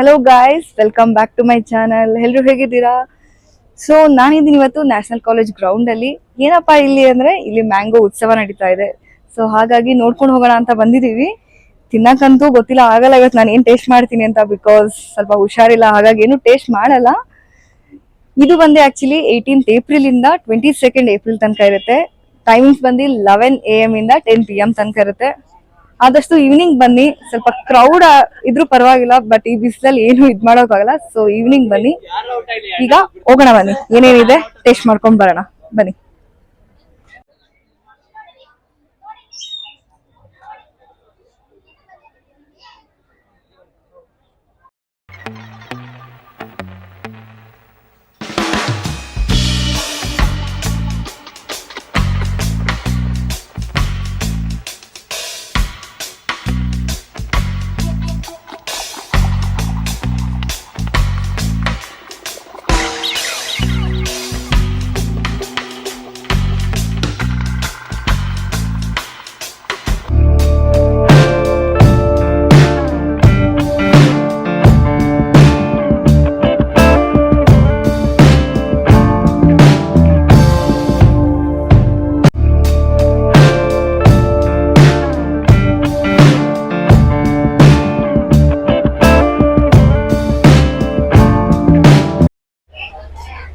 Hello guys, welcome back to my channel. ಎಲ್ಲರೂ ಹೇಗಿದ್ದೀರಾ? So ನಾನಿದ್ದೀನಿ ಇವತ್ತು ನ್ಯಾಷನಲ್ ಕಾಲೇಜ್ ಗ್ರೌಂಡ್ ಅಲ್ಲಿ. ಏನಪ್ಪಾ ಇಲ್ಲಿ ಅಂದ್ರೆ ಇಲ್ಲಿ ಮ್ಯಾಂಗೋ ಉತ್ಸವ ನಡೀತಾ ಇದೆ. ಸೊ ಹಾಗಾಗಿ ನೋಡ್ಕೊಂಡು ಹೋಗೋಣ ಅಂತ ಬಂದಿದೀವಿ. ತಿನ್ನಕ್ಕಂತೂ ಗೊತ್ತಿಲ್ಲ, ಆಗಲ್ಲ ಇವತ್ತು ನಾನು ಏನ್ ಟೇಸ್ಟ್ ಮಾಡ್ತೀನಿ ಅಂತ, ಬಿಕಾಸ್ ಸ್ವಲ್ಪ ಹುಷಾರಿಲ್ಲ, ಹಾಗಾಗಿ ಏನು ಟೇಸ್ಟ್ ಮಾಡಲ್ಲ. ಇದು ಬಂದು ಆಕ್ಚುಲಿ 18th ಏಪ್ರಿಲ್ ಇಂದ 22nd ಏಪ್ರಿಲ್ ತನಕ ಇರುತ್ತೆ. ಟೈಮಿಂಗ್ಸ್ ಬಂದು 11 AM ಇಂದ 10 PM ತನಕ ಇರುತ್ತೆ. ಆದಷ್ಟು ಈವ್ನಿಂಗ್ ಬನ್ನಿ, ಸ್ವಲ್ಪ ಕ್ರೌಡ್ ಇದ್ರೂ ಪರವಾಗಿಲ್ಲ, ಬಟ್ ಈ ಬಿಸಿಲಲ್ಲಿ ಏನು ಇದ್ ಮಾಡೋಕ್ಕಾಗಲ್ಲ. ಸೊ ಈವ್ನಿಂಗ್ ಬನ್ನಿ. ಈಗ ಹೋಗೋಣ, ಬನ್ನಿ ಏನೇನಿದೆ ಟೇಸ್ಟ್ ಮಾಡ್ಕೊಂಡ್ ಬರೋಣ ಬನ್ನಿ.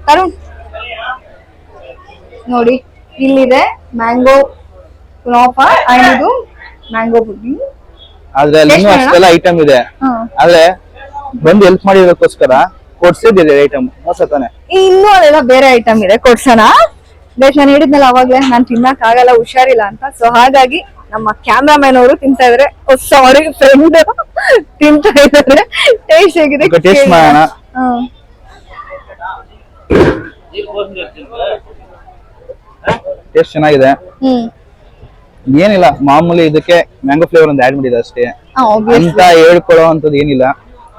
ತರುಣ್ ನೋಡಿ, ಇಲ್ಲಿದೆ ಮ್ಯಾಂಗೋ ಕುನಾಫಾ ಅಂಡ್ ಇದು ಮ್ಯಾಂಗೋ ಪುಡ್ಡಿಂಗ್. ಆದ್ರೆ ಅಲ್ಲಿ ಇನ್ನೂ ಅಷ್ಟೆಲ್ಲ ಐಟಮ್ ಇದೆ. ಆದ್ರೆ ಬಂದು ಹೆಲ್ಪ್ ಮಾಡಿರೋದಕ್ಕೋಸ್ಕರ ಕೊಡ್ಸಿದ್ದೀರಿ ಐಟಮ್ ಹೊಸತಾನೆ. ಇನ್ನೂ ಅದೆಲ್ಲ ಬೇರೆ ಐಟಮ್ ಇದೆ, ಕೊಡ್ಸೋಣ. ಗೈಸ್, ನಾನು ಹೇಳಿದ್ನಲ್ಲ ಅವಾಗ್ಲೇ ನಾನು ತಿನ್ನಕ್ ಆಗಲ್ಲ, ಹುಷಾರಿಲ್ಲ ಅಂತ. ಸೊ ಹಾಗಾಗಿ ನಮ್ಮ ಕ್ಯಾಮ್ರಾಮನ್ ಅವರು ತಿಂತಾ ಇದಾರೆ. ಸಾರಿ, ಫ್ರೆಂಡ್ ತಿಂತಾ ಇದಾರೆ. ಟೇಸ್ಟ್ ಹೇಗಿದೆ ಟೇಸ್ಟ್ ಮಾಡೋಣ. ಟೇಸ್ಟ್ ಚೆನ್ನಾಗಿದೆ. ಏನಿಲ್ಲ, ಮಾಮೂಲಿ ಇದಕ್ಕೆ ಮ್ಯಾಂಗೋ ಫ್ಲೇವರ್ ಒಂದು ಆಡ್ ಮಾಡಿದೆ ಅಷ್ಟೇ ಅಂತ ಹೇಳ್ಕೊಳ್ಳೋ ಅಂತದ್ದು ಏನಿಲ್ಲ.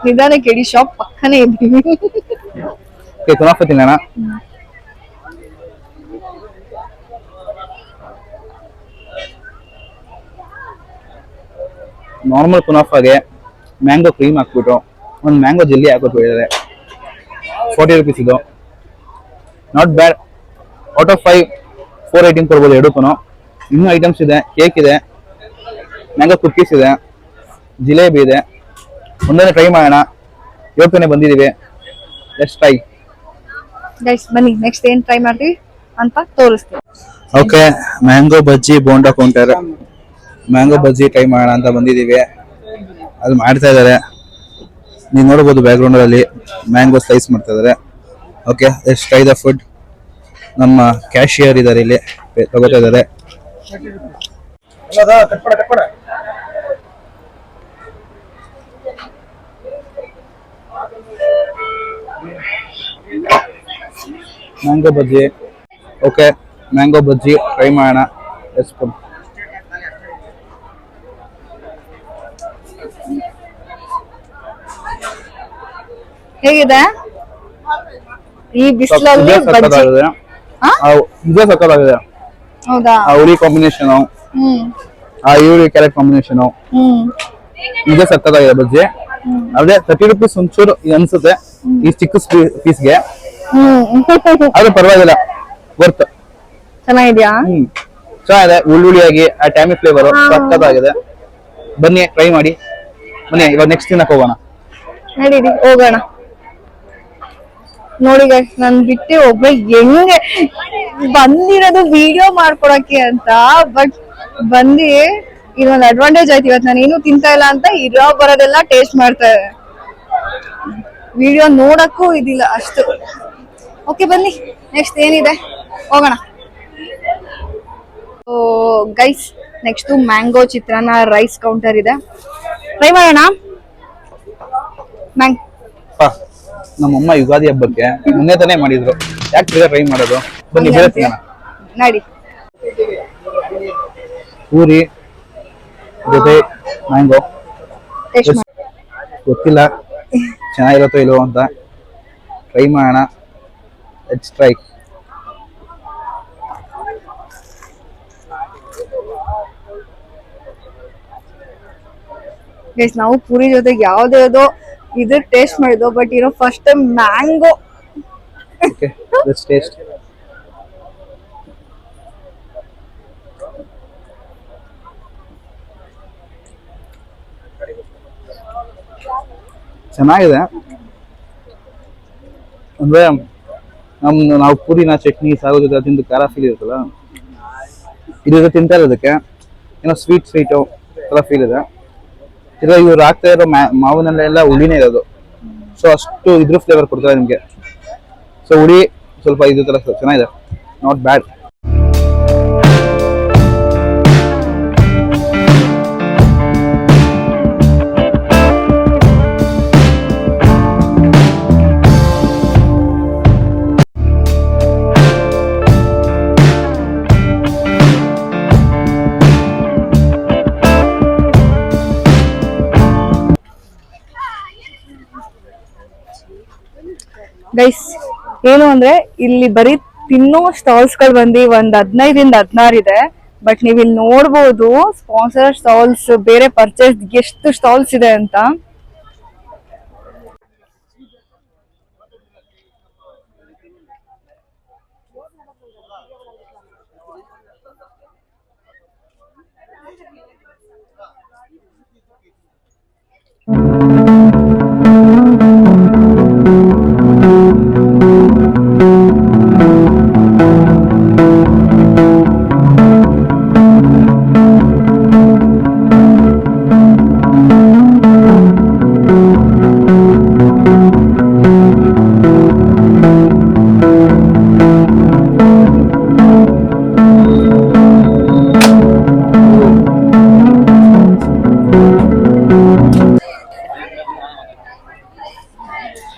ನಿಧಾನಕ್ಕೆ ಇಡೀ ಶಾಪ್ ಪಕ್ಕನೇ ಇದ್ದೀವಿ. ಕುನಾಫಾ ತಿನ್ನೋಣ. ನಾರ್ಮಲ್ ಕುನಾಫಾಗೆ ಮ್ಯಾಂಗೋ ಕ್ರೀಮ್ ಹಾಕ್ಬಿಟ್ಟು ಒಂದು ಮ್ಯಾಂಗೋ ಜೆಲ್ಲಿ ಹಾಕ್ಬಿಟ್ಟು 40 rupees ಇದು. Not bad. Out of 5 4 rating ಕೊಡ್ಬೋದು ಎರಡಕ್ಕೂ. ಇನ್ನೂ ಐಟಮ್ಸ್ ಇದೆ, ಕೇಕ್ ಇದೆ, ಮ್ಯಾಂಗೋ ಕುಕ್ಕೀಸ್ ಇದೆ, ಜಿಲೇಬಿ ಇದೆ. ಒಂದೊಂದೇ ಟ್ರೈ ಮಾಡೋಣ. ಇವತ್ತೇ ಬಂದಿದ್ದೀವಿ, ಲೆಟ್ಸ್ ಟ್ರೈ. ಗೈಸ್ ಬನ್ನಿ, ನೆಕ್ಸ್ಟ್ ಏನ್ ಟ್ರೈ ಮಾಡ್ತೀವಿ ಅಂತ ತೋರಿಸ್ತೀವಿ. Okay, mango bajji bonda counter. Mango ಬಜ್ಜಿ ಟ್ರೈ ಮಾಡೋಣ ಅಂತ ಬಂದಿದ್ದೀವಿ. ಅದು ಮಾಡ್ತಾ ಇದ್ದಾರೆ, ನೀವು ನೋಡ್ಬೋದು ಬ್ಯಾಕ್ ಗ್ರೌಂಡ್ ಅಲ್ಲಿ ಮ್ಯಾಂಗೋ ಸ್ಲೈಸ್ ಮಾಡ್ತಾ ಇದ್ದಾರೆ. Okay, let's try the food. ನಮ್ಮ ಕ್ಯಾಶಿಯರ್ ಇದ್ದಾರೆ, ಇಲ್ಲಿ ತಗೋತಾ ಇದ್ದಾರೆ. ಮ್ಯಾಂಗೋ ಬಜ್ಜಿ. ಓಕೆ, ಮ್ಯಾಂಗೋ ಬಜ್ಜಿ ಟ್ರೈ ಮಾಡೋಣ. ಹೇಗಿದೆ ಈ ಬಿಸಿಲಲ್ಲಿ ಬಜ್ಜಿ? ಇದೇ ಸಕ್ಕತ್ತಾಗಿದೆ. ಹೌದಾ? ಆ ಉರಿ ಕಾಂಬಿನೇಷನ್, ಆ ಈರುಳ್ಳಿ ಕ್ಯಾರೆಟ್ ಕಾಂಬಿನೇಷನ್, ಇದೇ ಸಕ್ಕತ್ತಾಗಿದೆ ಬಜ್ಜಿ. ಅದೇ 30 rupees ಒಂಚೂರು ಅನ್ಸುತ್ತೆ ಈ ಚಿಕ್ಕ ಪೀಸ್ಗೆ, ಆದ್ರೂ ಪರವಾಗಿಲ್ಲ, ವರ್ತ್. ಚೆನ್ನಾಗಿದ್ಯಾ? ಚೆನ್ನಾಗಿದೆ. ಉಳ್ಳುಳ್ಳಿಯಾಗಿ ಆ ಟ್ಯಾಮಿ ಫ್ಲೇವರ್ ಸಕ್ಕತ್ತಾಗಿದೆ. ಬನ್ನಿ ಟ್ರೈ ಮಾಡಿ. ಬನ್ನಿ, ಇವಾಗ ನೆಕ್ಸ್ಟ್ ತಿನ್ನಕ್ ಹೋಗೋಣ. ನಡೀರಿ ಹೋಗೋಣ. ನೋಡಿ ಗೈಸ್, ನನ್ ಬಿಟ್ಟು ಒಬ್ಬ ಹೆಂಗೆ ಬಂದಿರೋದು ವಿಡಿಯೋ ಮಾಡ್ಕೊಡಕ್ಕೆ ಅಂತ, ಬಟ್ ಬಂದಿ ಇದೊಂದು ಅಡ್ವಾಂಟೇಜ್ ಆಯ್ತು. ಇವತ್ತು ನಾನು ಏನು ತಿಂತಾ ಇಲ್ಲ ಅಂತ ಇರೋ ಬರೋದೆಲ್ಲ ಟೇಸ್ಟ್ ಮಾಡ್ತಾ ಇದೆ. ವಿಡಿಯೋ ನೋಡಕ್ಕೂ ಇದಿಲ್ಲ ಅಷ್ಟು. ಓಕೆ ಬನ್ನಿ, ನೆಕ್ಸ್ಟ್ ಏನಿದೆ ಹೋಗೋಣ. ಗೈಸ್, ನೆಕ್ಸ್ಟ್ ಮ್ಯಾಂಗೋ ಚಿತ್ರಾನ್ನ ರೈಸ್ ಕೌಂಟರ್ ಇದೆ, ಟ್ರೈ ಮಾಡೋಣ. ನಮ್ಮಮ್ಮ ಯುಗಾದಿ ಹಬ್ಬಕ್ಕೆ ಮೊನ್ನೆ ತಾನೇ ಮಾಡಿದ್ರು, ಯಾಕೆ ಬೇಗ ಟ್ರೈ ಮಾಡೋದು? ಬನ್ನಿ ಬೇರೆ ತಿನ್ನೋಣ. ನಡಿ. ಪೂರಿ ಜೊತೆ ಮ್ಯಾಂಗೋ, ಗೊತ್ತಿಲ್ಲ ಚೆನ್ನಾಗಿರುತ್ತೋ ಇಲ್ವೋ ಅಂತ. ಟ್ರೈ ಮಾಡೋಣ. Let's try. ಗೈಸ್ ನಾವು ಪೂರಿ ಜೊತೆಗೆ ಯಾವ್ದ್ಯಾವ್ದೋ ಇದು ಟೇಸ್ಟ್ ಮಾಡಿದ್ದು, but first time mango. Okay, let's taste. ಚೆನ್ನಾಗಿದೆ. ಅಂದ್ರೆ ನಾವು ಪೂರಿನ ಚಟ್ನಿ ಸಾಗೋ ಜೊತೆ ತಿಂದು ಖಾರ ಫೀಲ್ ಇರುತ್ತಲ್ಲ, ಇದು ತಿಂತಾ ಇರೋದಕ್ಕೆ ಏನೋ ಸ್ವೀಟು ಥರ ಫೀಲ್ ಇದೆ. ಇವಾಗ ಇವ್ರು ಹಾಕ್ತಾ ಇರೋ ಮಾವಿನಲ್ಲೆಲ್ಲ ಹುಳಿನೇ ಇರೋದು, ಸೊ ಅಷ್ಟು ಇದ್ರ ಫ್ಲೇವರ್ ಕೊಡ್ತಾರೆ ನಿಮಗೆ. ಸೊ ಹುಳಿ ಸ್ವಲ್ಪ ಇದು ಥರ ಚೆನ್ನಾಗಿದೆ, ನಾಟ್ ಬ್ಯಾಡ್. ಗೈಸ್, ಏನು ಅಂದ್ರೆ ಇಲ್ಲಿ ಬರೀ ತಿನ್ನೋ ಸ್ಟಾಲ್ಸ್ ಗಳು ಬಂದು ಒಂದ್ 15-16 ಇದೆ. ಬಟ್ ನೀವ್ ಇಲ್ಲಿ ನೋಡ್ಬೋದು ಸ್ಪಾನ್ಸರ್ ಸ್ಟಾಲ್ಸ್, ಬೇರೆ ಪರ್ಚೇಸ್ ಎಷ್ಟು ಸ್ಟಾಲ್ಸ್ ಇದೆ ಅಂತ.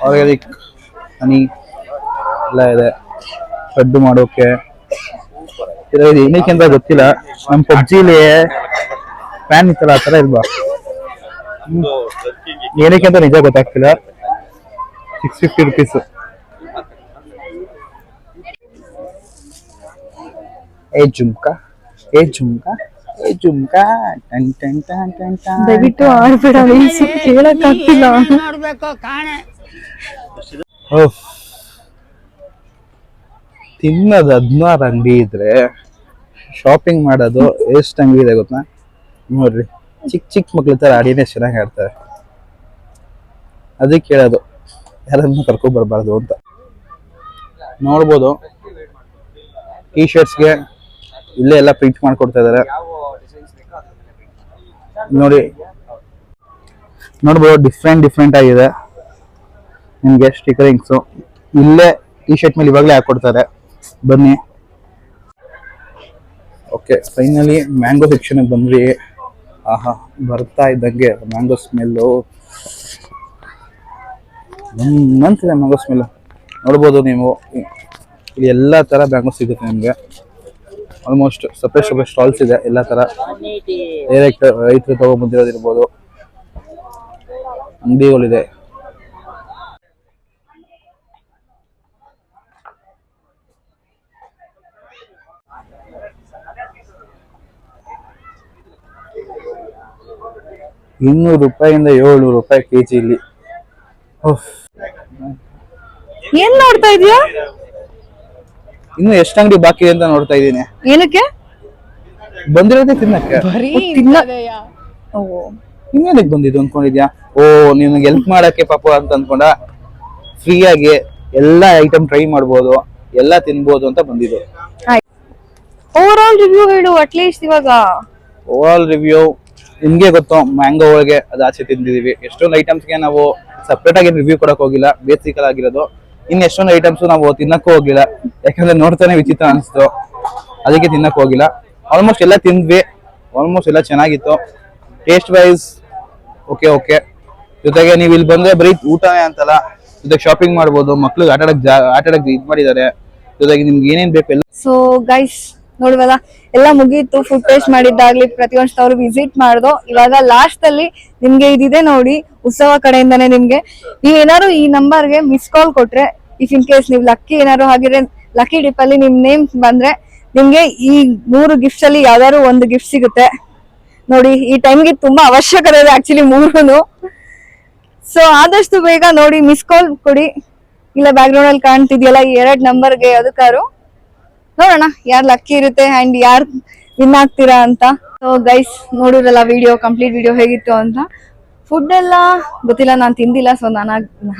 ಆರ್ಗ್ಯಾನಿಕ್ ಹನಿ ಎಲ್ಲ ಇದೆ, ಪಡ್ಡು ಮಾಡೋಕೆ. ಇದು ಏನಕ್ಕೆ ಅಂತ ಗೊತ್ತಿಲ್ಲ. ನಮ್ಮ ಪಬ್ಜಿಲಿ ಫ್ಯಾನ್ ಇತ್ತಲ್ಲ, ಆ ಥರ ಇಲ್ವಾ, ಏನಕ್ಕೆ ಅಂತ ನಿಜ ಗೊತ್ತಾಗ್ತಿಲ್ಲ. 650 rupees. ಏ ಜುಮ್ಕಾ, ಏ ಜುಮ್ಕಾ, ಏ jhumka, ton ton ton ton ton. ದಯವಿಟ್ಟು ಆಡ್ಬೇಡ, ಕೇಳಕ್ ಆಗ್ತಿಲ್ಲ. ತಿನ್ನೋದು 16 ಅಂಗಡಿ ಇದ್ರೆ ಶಾಪಿಂಗ್ ಮಾಡೋದು ಎಷ್ಟು ಅಂಗಡಿ ಇದೆ ಗೊತ್ತಾ? ನೋಡ್ರಿ, ಚಿಕ್ಕ ಚಿಕ್ಕ ಮಕ್ಳ ತರ ಅಡಿನೇ ಚೆನ್ನಾಗಿ ಆಡ್ತಾರೆ. ಅದಕ್ಕೆ ಹೇಳೋದು ಯಾರನ್ನು ಕರ್ಕೊಂಡ್ ಬರ್ಬಾರ್ದು ಅಂತ. ನೋಡ್ಬೋದು, ಟಿ ಶರ್ಟ್ಸ್ಗೆ ಇಲ್ಲೇ ಎಲ್ಲ ಪ್ರಿಂಟ್ ಮಾಡ್ಕೊಡ್ತಾ ಇದಾರೆ ನೋಡಿ. ನೋಡ್ಬೋದು, ಡಿಫ್ರೆಂಟ್ ಆಗಿದೆ ನಿಮ್ಗೆ ಸ್ಟಿಕರಿಂಗ್ಸು. ಇಲ್ಲೇ ಟಿ ಶರ್ಟ್ ಮೇಲೆ ಇವಾಗಲೇ ಹಾಕೊಡ್ತಾರೆ, ಬನ್ನಿ. ಓಕೆ, ಫೈನಲಿ ಮ್ಯಾಂಗೋ ಸೆಕ್ಷನ್ ಬಂದ್ರಿ. ಆಹಾ, ಬರ್ತಾ ಇದ್ದಂಗೆ ಮ್ಯಾಂಗೋ ಸ್ಮೆಲ್ಲು ನಂತಿದೆ. ಮ್ಯಾಂಗೋ ಸ್ಮೆಲ್ಲು ನೋಡ್ಬೋದು ನೀವು. ಇಲ್ಲಿ ಎಲ್ಲ ಥರ ಮ್ಯಾಂಗೋ ಸಿಗುತ್ತೆ ನಿಮಗೆ. ಆಲ್ಮೋಸ್ಟ್ ಸಪ್ರೇಟ್ ಸ್ಟಾಲ್ಸ್ ಇದೆ, ಎಲ್ಲ ಥರ ಡೈರೆಕ್ಟ್ ರೈತರು ತಗೊಂಡ್ಬಂದಿರೋದಿರ್ಬೋದು, ಅಂಗಡಿಗಳಿದೆ. ₹200 ₹700 kg ಇಲ್ಲಿ. ಏನ್ ನೋಡ್ತಾ ಇದೀಯಾ? ಇನ್ನು ಎಷ್ಟು ಅಂಗಡಿ ಬಾಕಿ ಇದೆ ಅಂತ ನೋಡ್ತಾ ಇದ್ದೀನಿ. ಏನಕ್ಕೆ ಬಂದಿರೋದೇ ತಿನ್ನಕ್ಕೆ. ಇನ್ನೇನಕ್ಕೆ ಬಂದಿದ್ದು ಅನ್ಕೊಂಡಿದ್ಯಾ? ಓ, ನಿಮ್ಗೆ ಹೆಲ್ಪ್ ಮಾಡಕ್ಕೆ ಪಾಪ ಅಂತ ಅನ್ಕೊಂಡ. ಫ್ರೀಯಾಗಿ ಎಲ್ಲ ಐಟಮ್ ಟ್ರೈ ಮಾಡ್ಬೋದು, ಎಲ್ಲ ತಿನ್ಬೋದು ಅಂತ ಬಂದಿದ್ದು. ಓವರ್ ಆಲ್ ರಿವ್ಯೂ ಹೇಳು ಅಟ್ಲೀಸ್ಟ್. ಇವಾಗ ಓವರ್ ಆಲ್ ರಿವ್ಯೂ ನಿಮ್ಗೆ ಗೊತ್ತು, ಮ್ಯಾಂಗೋ ಒಳಗೆ ಅದು ಆಚೆ ತಿಂದಿದೀವಿ. ಎಷ್ಟೊಂದು ಐಟಮ್ಸ್ಗೆ ನಾವು ಸಪ್ರೇಟ್ ಆಗಿ ರಿವ್ಯೂ ಕೊಡಕ್ ಹೋಗಿಲ್ಲ, ಬೇಸಿಕಲ್ ಆಗಿರೋದು. ಇನ್ನು ಎಷ್ಟೊಂದು ಐಟಮ್ಸ್ ನಾವು ತಿನ್ನಕ್ಕೂ ಹೋಗಿಲ್ಲ, ಯಾಕಂದ್ರೆ ನೋಡ್ತಾನೆ ವಿಚಿತ್ರ ಅನಿಸ್ತು, ಅದಕ್ಕೆ ತಿನ್ನಕ್ ಹೋಗಿಲ್ಲ. ಆಲ್ಮೋಸ್ಟ್ ಎಲ್ಲ ತಿಂದ್ವಿ, ಆಲ್ಮೋಸ್ಟ್ ಎಲ್ಲ ಚೆನ್ನಾಗಿತ್ತು. Taste wise okay. ಜೊತೆಗೆ ನೀವು ಇಲ್ಲಿ ಬಂದ್ರೆ ಬರೀ ಊಟನೇ ಅಂತಲ್ಲ, ಜೊತೆಗೆ ಶಾಪಿಂಗ್ ಮಾಡ್ಬೋದು, ಮಕ್ಳಿಗೆ ಆಟಾಡಕ್ ಇದು ಮಾಡಿದ್ದಾರೆ. ಜೊತೆಗೆ ನಿಮ್ಗೆ ಏನೇನ್ ಬೇಕು ಎಲ್ಲ. ಸೊ ಗೈಸ್, ನೋಡ್ವಲ್ಲ, ಎಲ್ಲ ಮುಗೀತು. ಫುಡ್ ಟೇಸ್ಟ್ ಮಾಡಿದ್ದಾಗ್ಲಿ, ಪ್ರತಿಯೊಂದು ಸ್ಟೋರ್ ವಿಸಿಟ್ ಮಾಡ್ದೋ. ಇವಾಗ ಲಾಸ್ಟ್ ಅಲ್ಲಿ ನಿಮ್ಗೆ ಇದಿದೆ ನೋಡಿ, ಉತ್ಸವ ಕಡೆಯಿಂದಾನೆ ನಿಮ್ಗೆ ನೀವೇನಾದ್ರು ಈ ನಂಬರ್ಗೆ ಮಿಸ್ ಕಾಲ್ ಕೊಟ್ರೆ, ಇಫ್ ಇನ್ ಕೇಸ್ ನೀವು ಲಕ್ಕಿ ಏನಾದ್ರು ಹಾಗಿದ್ರೆ, ಲಕ್ಕಿ ಡಿಪ್ ಅಲ್ಲಿ ನಿಮ್ ನೇಮ್ ಬಂದ್ರೆ ನಿಮ್ಗೆ ಈ 3 ಗಿಫ್ಟ್ಸ್ ಅಲ್ಲಿ ಯಾವ್ದಾದ್ರು ಒಂದು ಗಿಫ್ಟ್ ಸಿಗುತ್ತೆ ನೋಡಿ. ಈ ಟೈಮ್ಗೆ ತುಂಬಾ ಅವಶ್ಯಕತೆ ಇದೆ ಆಕ್ಚುಲಿ 3. ಸೊ ಆದಷ್ಟು ಬೇಗ ನೋಡಿ, ಮಿಸ್ ಕಾಲ್ ಕೊಡಿ. ಇಲ್ಲ ಬ್ಯಾಕ್ ಗ್ರೌಂಡ್ ಅಲ್ಲಿ ಕಾಣ್ತಿದ್ಯಲ್ಲ ಈ 2 ನಂಬರ್ಗೆ ಅದಕ್ಕಾರು ನೋಡೋಣ ಯಾರು ಲಕ್ಕಿ ಇರುತ್ತೆ ಅಂಡ್ ಯಾರು ವಿನ್ ಆಗ್ತೀರಾ ಅಂತ. ಸೊ ಗೈಸ್ ನೋಡಿರಲ್ಲ ವಿಡಿಯೋ, ಕಂಪ್ಲೀಟ್ ವಿಡಿಯೋ ಹೇಗಿತ್ತು ಅಂತ. ಫುಡ್ ಎಲ್ಲ ಗೊತ್ತಿಲ್ಲ, ನಾನು ತಿಂದಿಲ್ಲ. ಸೊ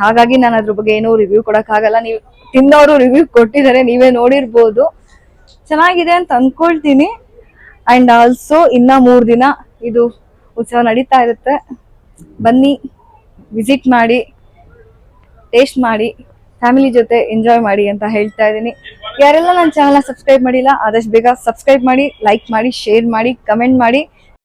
ಹಾಗಾಗಿ ನಾನು ಅದ್ರ ಬಗ್ಗೆ ಏನೂ ರಿವ್ಯೂ ಕೊಡಕ್ಕಾಗಲ್ಲ. ನೀವು ತಿಂದವರು ರಿವ್ಯೂ ಕೊಟ್ಟಿದ್ದಾರೆ, ನೀವೇ ನೋಡಿರ್ಬೋದು. ಚೆನ್ನಾಗಿದೆ ಅಂತ ಅನ್ಕೊಳ್ತೀನಿ. ಅಂಡ್ ಆಲ್ಸೋ ಇನ್ನ 3 ದಿನ ಇದು ಉತ್ಸವ ನಡೀತಾ ಇರುತ್ತೆ. ಬನ್ನಿ, ವಿಸಿಟ್ ಮಾಡಿ, ಟೇಸ್ಟ್ ಮಾಡಿ, ಫ್ಯಾಮಿಲಿ ಜೊತೆ ಎಂಜಾಯ್ ಮಾಡಿ ಅಂತ ಹೇಳ್ತಾ ಇದ್ದೀನಿ. ಯಾರೆಲ್ಲ ನನ್ನ ಚಾನಲ್ನ ಸಬ್ಸ್ಕ್ರೈಬ್ ಮಾಡಿಲ್ಲ ಆದಷ್ಟು ಬೇಗ ಸಬ್ಸ್ಕ್ರೈಬ್ ಮಾಡಿ, ಲೈಕ್ ಮಾಡಿ, ಶೇರ್ ಮಾಡಿ, ಕಮೆಂಟ್ ಮಾಡಿ.